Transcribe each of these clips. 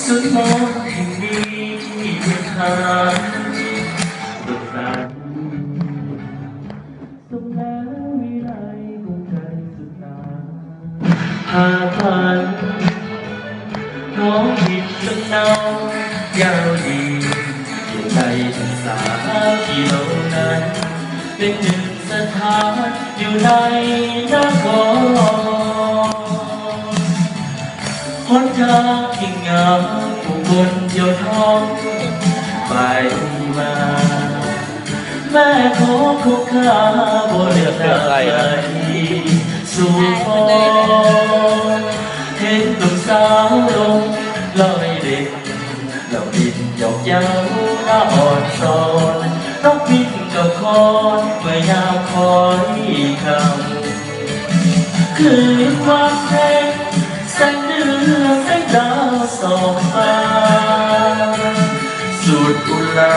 สุดมองแห่งนี้เป็นทางสุดสันสมแล้ววิไลคงใจสุดตาหาพันน้องผิดสักน้องยาวดีอยู่ในภาษากิโลนั้นเป็นหนึ่งสถานอยู่ในนครหนทางที่งามผู้คนเที่ยวท้องไปมาแม่ขอคุกค่าบ่เลือกใครสู่ฟอนเห็นตุ่มสาวลงลอยเด็กเราดินหยอกเย้าหน้าอ่อนซอนต้องบินกับคอนเมื่อยามคอยคำคือความแท้แสงเดือนแสงดาวส่องฟ้าสุดอุลา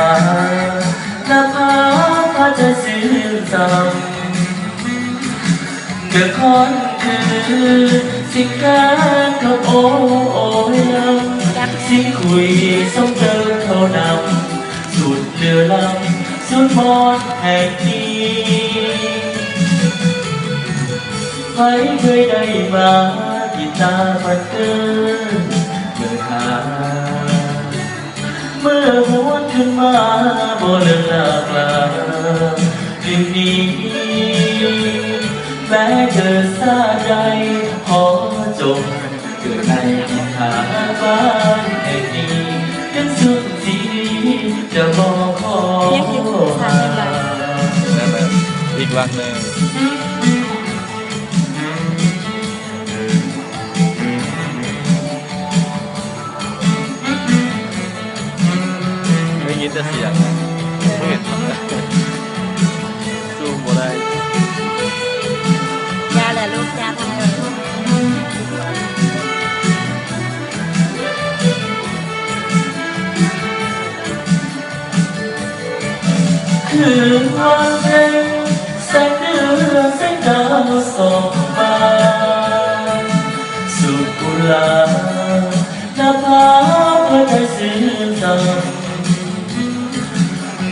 หน้าผาพาใจสิ้นซ้ำเกิดคอนคือสิ่งการเขาโอ้ยสิ่งคุยส่งเดินเขานำสุดเรือลำสุดมอดแห่งนี้ใครเคยได้มากีตาร์บันเทิงเมื่อหวนขึ้นมาบ่เลือนลากลาคืนนี้แม้เกิดซาใจขอจงเกิดในทิศทางบ้านแห่งนี้กันสุดที่จะบอกขออีกวันหนึ่งไม่ยินแต่เสียงไม่เห็นสู้บ่ได้ยาแหละลูกยาทำไมคือความเพลงแสงเดือนแสงดาวส่องฟ้าสุดกุลาหน้าผาเพื่อใจสิ้นซ้ำ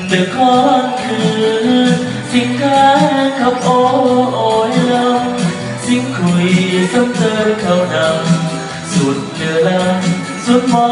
แต่ก่อนคือสิ่งการขับโอ้ยลำสิ่งคุยซ้ำเติมเขานำสุดเรือลำสุดมอง